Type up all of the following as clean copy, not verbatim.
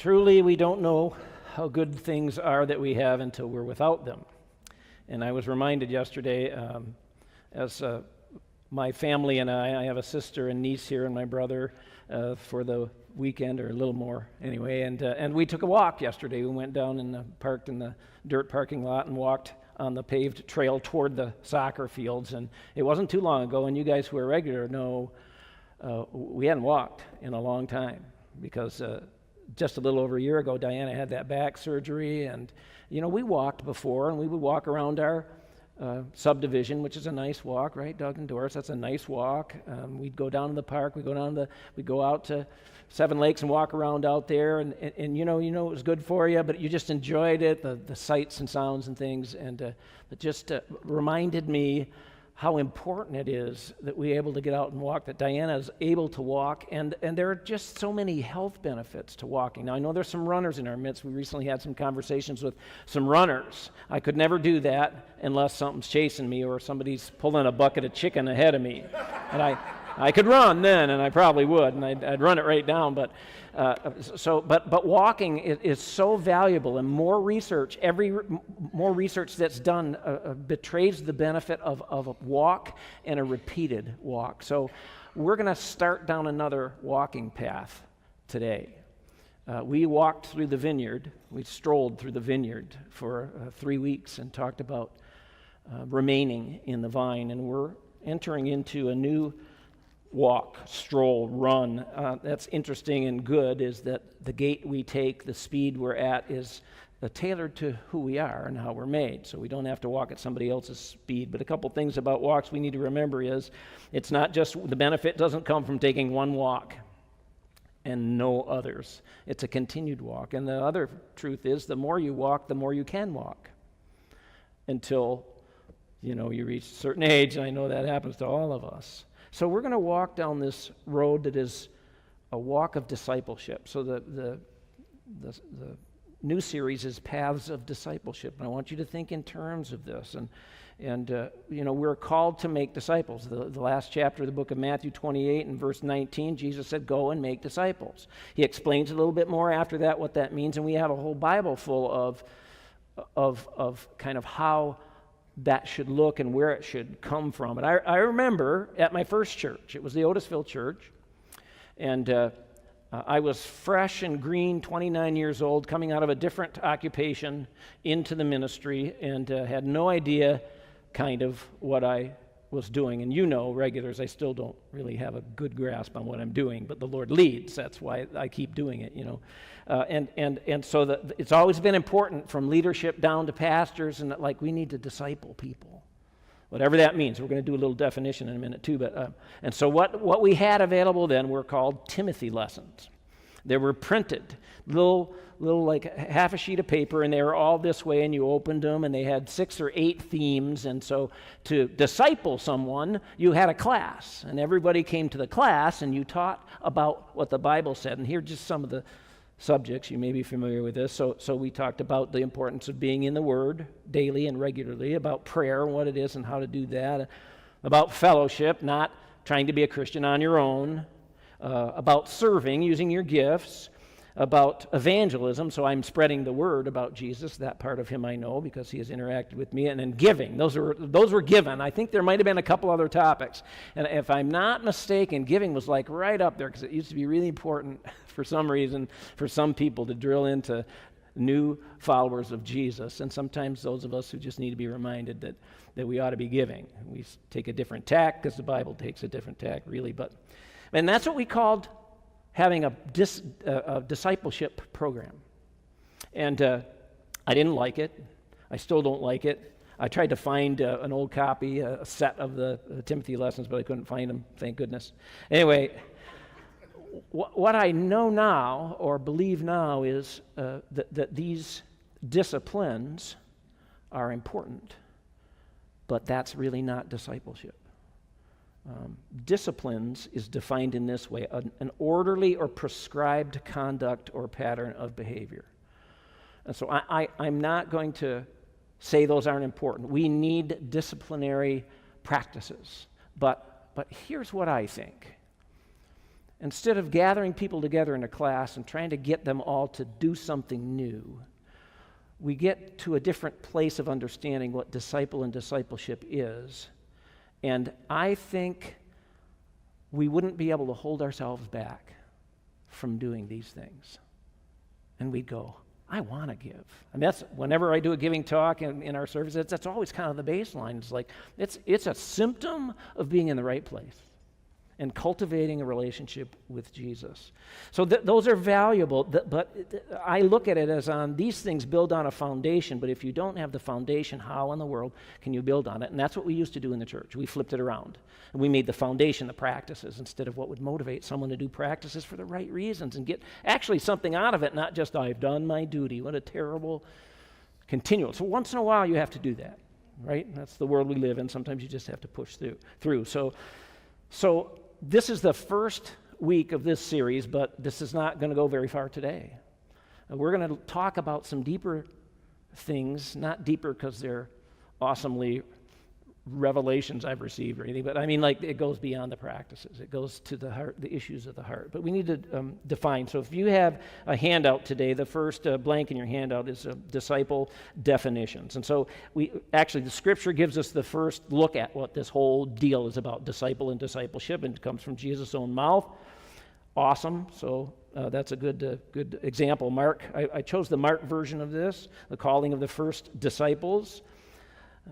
Truly, we don't know how good things are that we have until we're without them. And I was reminded yesterday, as my family and I have a sister and niece here and my brother for the weekend, or a little more anyway, and we took a walk yesterday. We went down and parked in the dirt parking lot and walked on the paved trail toward the soccer fields. And it wasn't too long ago, and you guys who are regular know we hadn't walked in a long time, because just a little over a year ago, Diana had that back surgery, and we walked before, and we would walk around our subdivision, which is a nice walk, right, Doug and Doris? That's a nice walk. We'd go down to the park. We'd go out to Seven Lakes and walk around out there, and it was good for you, but you just enjoyed it, the sights and sounds and things, and it just reminded me how important it is that we're able to get out and walk, that Diana is able to walk, and there are just so many health benefits to walking. Now, I know there's some runners in our midst. We recently had some conversations with some runners. I could never do that unless something's chasing me or somebody's pulling a bucket of chicken ahead of me. And I could run then, and I probably would, and I'd run it right down, but walking is so valuable, and more research that's done betrays the benefit of a walk and a repeated walk. So we're going to start down another walking path today. We walked through the vineyard. We strolled through the vineyard for 3 weeks and talked about remaining in the vine, and we're entering into a new walk, stroll, run. That's interesting and good, is that the gait we take, the speed we're at, is tailored to who we are and how we're made. So we don't have to walk at somebody else's speed. But a couple things about walks we need to remember is it's not just the benefit doesn't come from taking one walk and no others. It's a continued walk. And the other truth is the more you walk, the more you can walk, until you reach a certain age, and I know that happens to all of us. So we're going to walk down this road that is a walk of discipleship. So the new series is Paths of Discipleship, and I want you to think in terms of this. And we're called to make disciples. The last chapter of the book of Matthew 28 and verse 19, Jesus said, "Go and make disciples." He explains a little bit more after that what that means, and we have a whole Bible full of kind of how that should look and where it should come from. And I remember at my first church, it was the Otisville Church, and I was fresh and green, 29 years old, coming out of a different occupation into the ministry, and had no idea kind of what I was doing. And regulars, I still don't really have a good grasp on what I'm doing, but the Lord leads. That's why I keep doing it, And so it's always been important, from leadership down to pastors, and we need to disciple people, whatever that means. We're going to do a little definition in a minute too. And so what we had available then were called Timothy lessons. They were printed, little like half a sheet of paper, and they were all this way, and you opened them, and they had 6 or 8 themes. And so to disciple someone, you had a class, and everybody came to the class, and you taught about what the Bible said. And here are just some of the subjects. You may be familiar with this. So we talked about the importance of being in the Word daily and regularly, about prayer and what it is and how to do that, about fellowship, not trying to be a Christian on your own, about serving, using your gifts, about evangelism, so I'm spreading the word about Jesus. That part of him I know because he has interacted with me. And then giving. Those were given. I think there might have been a couple other topics. And if I'm not mistaken, giving was right up there, because it used to be really important for some reason for some people to drill into new followers of Jesus. And sometimes those of us who just need to be reminded that we ought to be giving. We take a different tack because the Bible takes a different tack, really. And that's what we called having a discipleship program. And I didn't like it. I still don't like it. I tried to find an old copy, a set of the Timothy lessons, but I couldn't find them, thank goodness. Anyway, what I know now, or believe now, is that these disciplines are important, but that's really not discipleship. Disciplines is defined in this way: an orderly or prescribed conduct or pattern of behavior. And so I'm not going to say those aren't important. We need disciplinary practices. But here's what I think. Instead of gathering people together in a class and trying to get them all to do something new, we get to a different place of understanding what disciple and discipleship is. And I think we wouldn't be able to hold ourselves back from doing these things. And we'd go, I want to give. I mean, that's whenever I do a giving talk in our service, that's always kind of the baseline. It's like, it's a symptom of being in the right place and cultivating a relationship with Jesus. So those are valuable, but I look at it as these things build on a foundation, but if you don't have the foundation, how in the world can you build on it? And that's what we used to do in the church. We flipped it around, and we made the foundation the practices instead of what would motivate someone to do practices for the right reasons and get actually something out of it, not just, I've done my duty. What a terrible continual. So once in a while you have to do that, right? That's the world we live in. Sometimes you just have to push through. So this is the first week of this series, but this is not going to go very far today. We're going to talk about some deeper things, not deeper because they're awesomely revelations I've received or anything, but I mean, like, it goes beyond the practices. It goes to the heart, the issues of the heart. But we need to define. So if you have a handout today, the first blank in your handout is disciple definitions. And so the Scripture gives us the first look at what this whole deal is about, disciple and discipleship, and it comes from Jesus' own mouth. Awesome. So that's a good example. Mark, I chose the Mark version of this, the calling of the first disciples.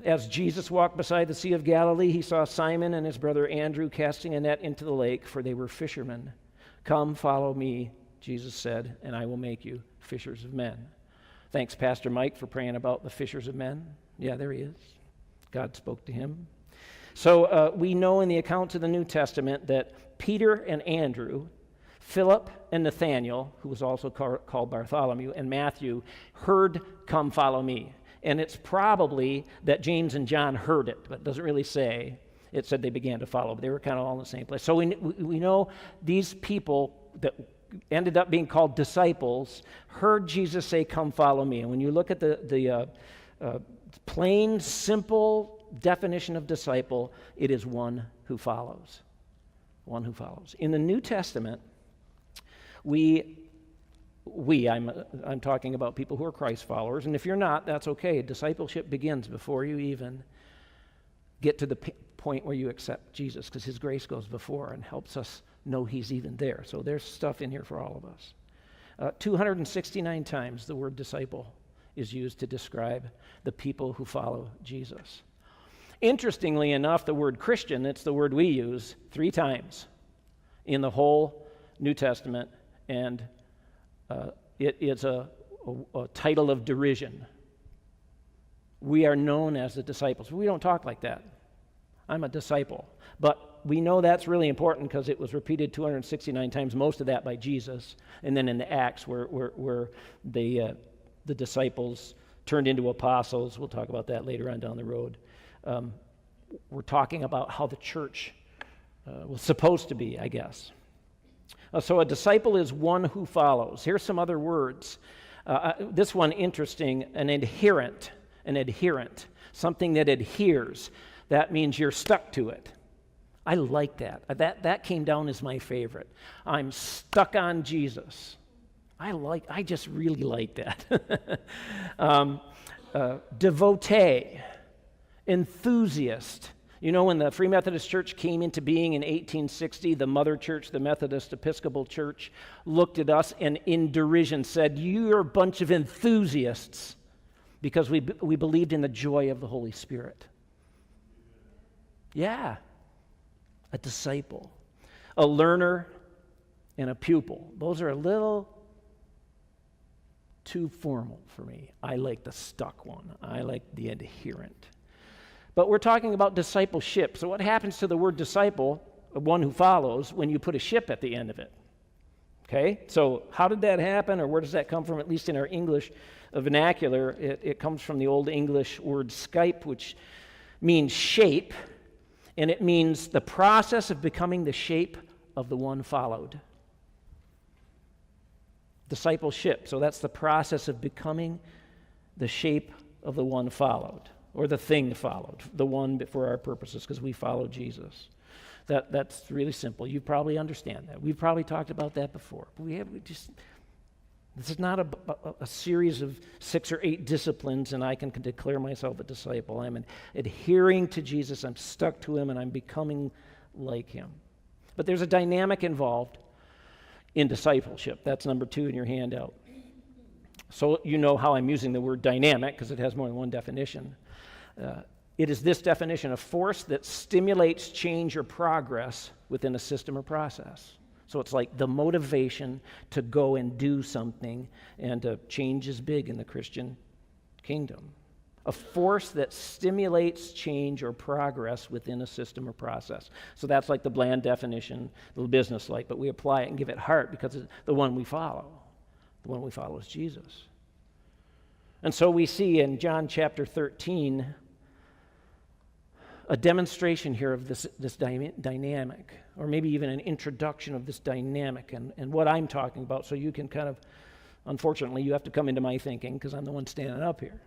As Jesus walked beside the Sea of Galilee, he saw Simon and his brother Andrew casting a net into the lake, for they were fishermen. Come, follow me, Jesus said, and I will make you fishers of men. Thanks, Pastor Mike, for praying about the fishers of men. Yeah, there he is. God spoke to him. So we know in the accounts of the New Testament that Peter and Andrew, Philip and Nathanael, who was also called Bartholomew, and Matthew heard, come, follow me. And it's probably that James and John heard it, but it doesn't really say. It said they began to follow, but they were kind of all in the same place. So we know these people that ended up being called disciples heard Jesus say, come follow me. And when you look at the plain, simple definition of disciple, it is one who follows. One who follows. In the New Testament, I'm talking about people who are Christ followers, and if you're not, that's okay. Discipleship begins before you even get to the point where you accept Jesus, because his grace goes before and helps us know he's even there. So there's stuff in here for all of us. 269 times the word disciple is used to describe the people who follow Jesus. Interestingly enough, the word Christian, it's the word we use 3 times in the whole New Testament, and it is a title of derision. We are known as the disciples. We don't talk like that. I'm a disciple. But we know that's really important because it was repeated 269 times, most of that by Jesus. And then in the Acts where the disciples turned into apostles, we'll talk about that later on down the road. We're talking about how the church was supposed to be, I guess. So a disciple is one who follows. Here's some other words. This one interesting, an adherent, something that adheres. That means you're stuck to it. I like that. That came down as my favorite. I'm stuck on Jesus. I just really like that. Devotee, enthusiast. You know, when the Free Methodist Church came into being in 1860, the mother church, the Methodist Episcopal Church, looked at us and in derision said, you're a bunch of enthusiasts, because we believed in the joy of the Holy Spirit. Yeah, a disciple, a learner, and a pupil. Those are a little too formal for me. I like the stuck one. I like the adherent. But we're talking about discipleship. So what happens to the word disciple, one who follows, when you put a ship at the end of it? Okay, so how did that happen, or where does that come from? At least in our English vernacular, it comes from the Old English word skype, which means shape, and it means the process of becoming the shape of the one followed. Discipleship, so that's the process of becoming the shape of the one followed. Or the thing followed, the one for our purposes, because we follow Jesus. That's really simple. You probably understand that. We've probably talked about that before. But this is not a series of 6 or 8 disciplines, and I can declare myself a disciple. I'm adhering to Jesus, I'm stuck to him, and I'm becoming like him. But there's a dynamic involved in discipleship. That's number 2 in your handout. So you know how I'm using the word dynamic, because it has more than one definition. It is this definition, a force that stimulates change or progress within a system or process. So it's like the motivation to go and do something, and change is big in the Christian kingdom. A force that stimulates change or progress within a system or process. So that's like the bland definition, a little business-like, but we apply it and give it heart because it's the one we follow. The one we follow is Jesus. And so we see in John chapter 13 a demonstration here of this dynamic, or maybe even an introduction of this dynamic and what I'm talking about, so you can kind of, unfortunately, you have to come into my thinking because I'm the one standing up here.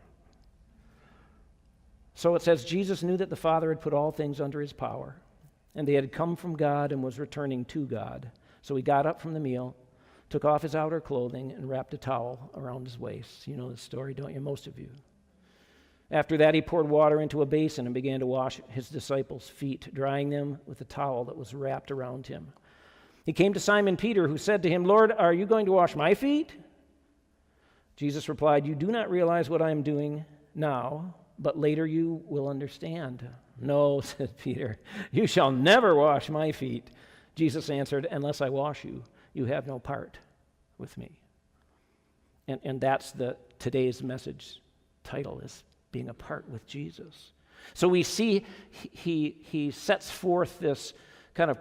So it says, Jesus knew that the Father had put all things under his power, and they had come from God and was returning to God. So he got up from the meal, took off his outer clothing, and wrapped a towel around his waist. You know the story, don't you? Most of you. After that, he poured water into a basin and began to wash his disciples' feet, drying them with a towel that was wrapped around him. He came to Simon Peter, who said to him, Lord, are you going to wash my feet? Jesus replied, you do not realize what I am doing now, but later you will understand. No, said Peter, you shall never wash my feet. Jesus answered, unless I wash you, you have no part with me. And that's today's message title, is being apart with Jesus. So we see he sets forth this kind of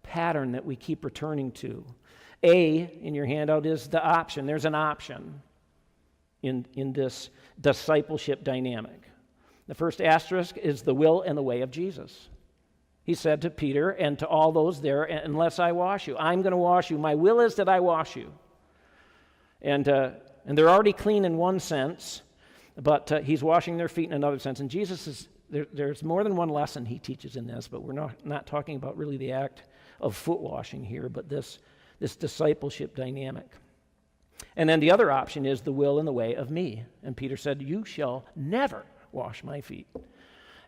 pattern that we keep returning to. A, in your handout, is the option. There's an option in this discipleship dynamic. The first asterisk is the will and the way of Jesus. He said to Peter and to all those there, unless I wash you, I'm going to wash you. My will is that I wash you. And they're already clean in one sense, but he's washing their feet in another sense. And Jesus is, there's more than one lesson he teaches in this, but we're not talking about really the act of foot washing here, but this discipleship dynamic. And then the other option is the will and the way of me. And Peter said, you shall never wash my feet.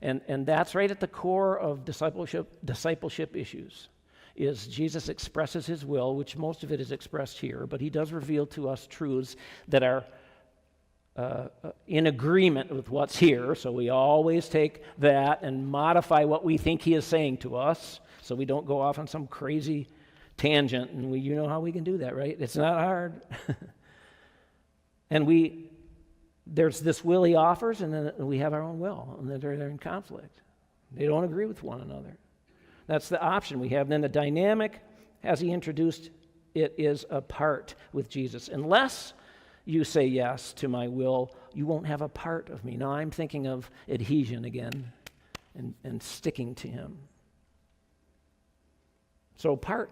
And that's right at the core of discipleship issues, is Jesus expresses his will, which most of it is expressed here, but he does reveal to us truths that are in agreement with what's here. So we always take that and modify what we think he is saying to us, so we don't go off on some crazy tangent. And you know how we can do that, right? It's not hard. And there's this will he offers, and then we have our own will, and then they're in conflict. They don't agree with one another. That's the option we have. Then the dynamic, as he introduced it, is apart with Jesus. Unless you say yes to my will, you won't have a part of me. Now I'm thinking of adhesion again and sticking to him. So part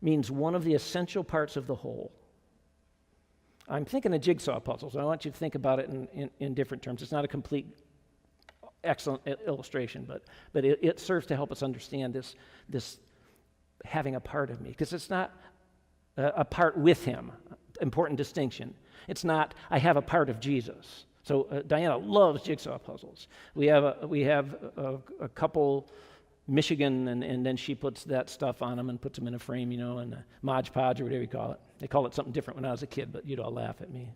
means one of the essential parts of the whole. I'm thinking of jigsaw puzzles. I want you to think about it in different terms. It's not a complete, excellent illustration, but it serves to help us understand this having a part of me, because it's not a part with him. Important distinction. It's not, I have a part of Jesus. So Diana loves jigsaw puzzles. We have a couple, Michigan, and then she puts that stuff on them and puts them in a frame, and Mod Podge or whatever you call it. They call it something different when I was a kid, but you'd all laugh at me.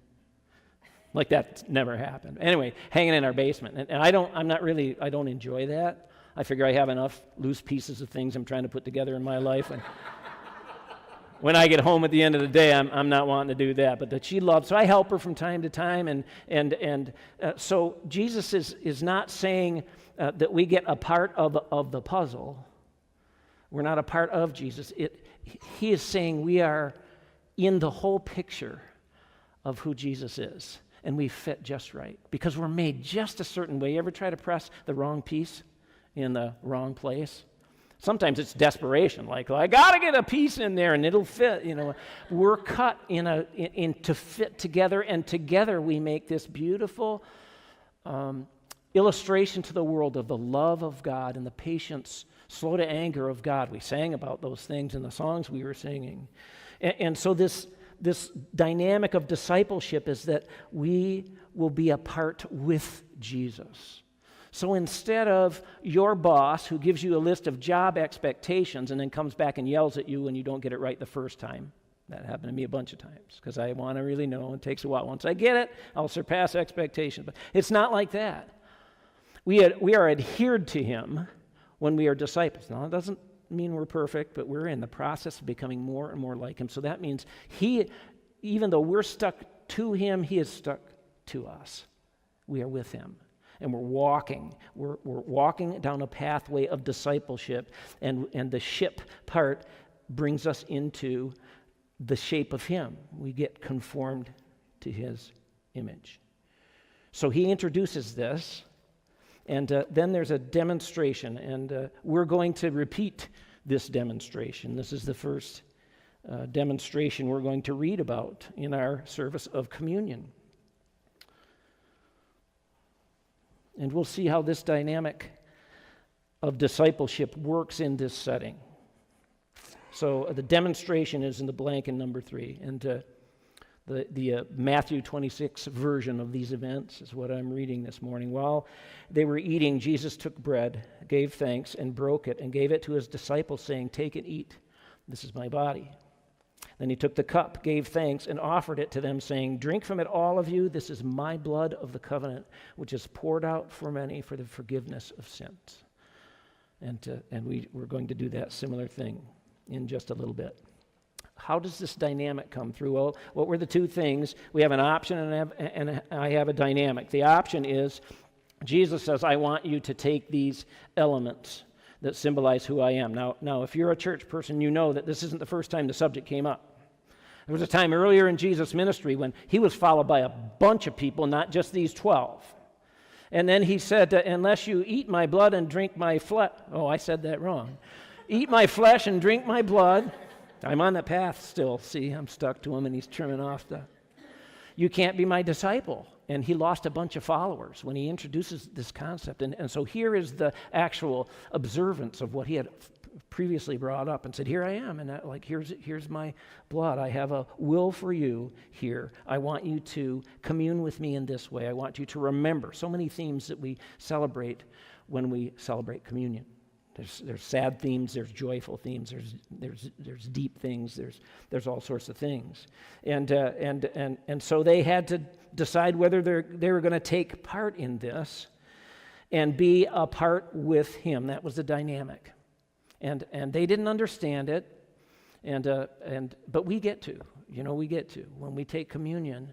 Like that never happened. Anyway, hanging in our basement. And I don't enjoy that. I figure I have enough loose pieces of things I'm trying to put together in my life. And when I get home at the end of the day, I'm not wanting to do that. But that she loves, so I help her from time to time. And so Jesus is not saying that we get a part of the puzzle. We're not a part of Jesus. He is saying we are in the whole picture of who Jesus is, and we fit just right because we're made just a certain way. You ever try to press the wrong piece in the wrong place? Sometimes it's desperation, like, well, I got to get a piece in there and it'll fit. We're cut in to fit together, and together we make this beautiful illustration to the world of the love of God and the patience slow to anger of God. We sang about those things in the songs we were singing. And so this dynamic of discipleship is that we will be a part with Jesus. So instead of your boss who gives you a list of job expectations and then comes back and yells at you when you don't get it right the first time, that happened to me a bunch of times because I want to really know. It takes a while. Once I get it, I'll surpass expectations. But it's not like that. We are adhered to him when we are disciples. Now, it doesn't mean we're perfect, but we're in the process of becoming more and more like him. So that means even though we're stuck to him, he is stuck to us. We are with him. And we're walking down a pathway of discipleship, and the ship part brings us into the shape of him. We get conformed to his image. So he introduces this, and then there's a demonstration, and we're going to repeat this demonstration. This is the first demonstration we're going to read about in our service of communion. And we'll see how this dynamic of discipleship works in this setting. So the demonstration is in the blank in number 3. And the Matthew 26 version of these events is what I'm reading this morning. While they were eating, Jesus took bread, gave thanks, and broke it, and gave it to his disciples, saying, "Take and eat. This is my body." Then he took the cup, gave thanks, and offered it to them, saying, "Drink from it, all of you. This is my blood of the covenant, which is poured out for many for the forgiveness of sins." And we're going to do that similar thing in just a little bit. How does this dynamic come through? Well, what were the two things? We have an option and I have a dynamic. The option is Jesus says, "I want you to take these elements that symbolize who I am." Now, if you're a church person, you know that this isn't the first time the subject came up. There was a time earlier in Jesus' ministry when he was followed by a bunch of people, not just these 12. And then he said, "Unless you eat my blood and drink my flesh," oh, I said that wrong. "Eat my flesh and drink my blood." I'm on the path still. See, I'm stuck to him and he's trimming off "You can't be my disciple." And he lost a bunch of followers when he introduces this concept. And so here is the actual observance of what he had previously brought up and said, "Here I am, and here's my blood. I have a will for you here. I want you to commune with me in this way. I want you to remember." So many themes that we celebrate when we celebrate communion. There's sad themes, there's joyful themes, there's deep things, there's all sorts of things, and so they had to decide whether they were going to take part in this and be a part with him. That was the dynamic, and they didn't understand it, but we get to, when we take communion,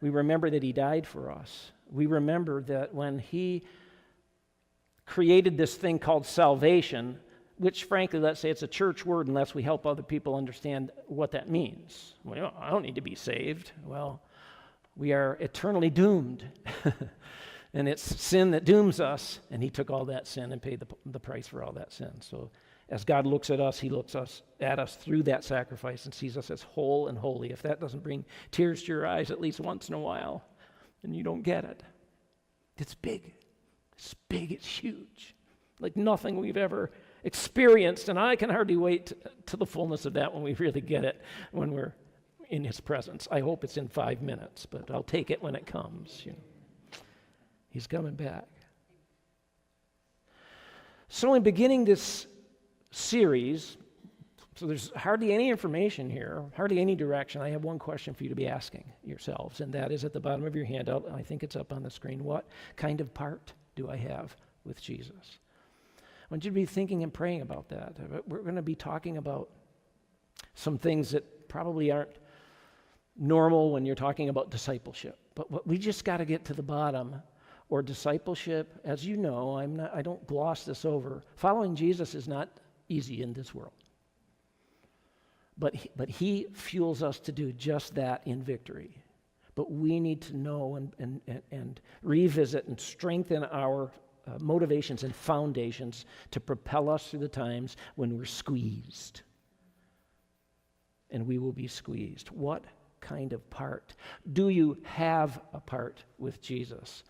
we remember that he died for us. We remember that when he created this thing called salvation, which frankly, let's say it's a church word unless we help other people understand what that means. Well, I don't need to be saved. Well, we are eternally doomed. And it's sin that dooms us, and he took all that sin and paid the price for all that sin. So as God looks at us, he looks at us through that sacrifice and sees us as whole and holy. If that doesn't bring tears to your eyes at least once in a while, then you don't get it. It's big. It's big, it's huge, like nothing we've ever experienced, and I can hardly wait to the fullness of that when we really get it, when we're in his presence. I hope it's in 5 minutes, but I'll take it when it comes. He's coming back. So in beginning this series, so there's hardly any information here, hardly any direction. I have one question for you to be asking yourselves, and that is at the bottom of your handout. I think it's up on the screen. What kind of part do I have with Jesus? I want you to be thinking and praying about that. We're going to be talking about some things that probably aren't normal when you're talking about discipleship. But what we just got to get to the bottom, or discipleship, as you know, I don't gloss this over. Following Jesus is not easy in this world. But he fuels us to do just that in victory. But we need to know and revisit and strengthen our motivations and foundations to propel us through the times when we're squeezed. And we will be squeezed. What kind of part? Do you have a part with Jesus?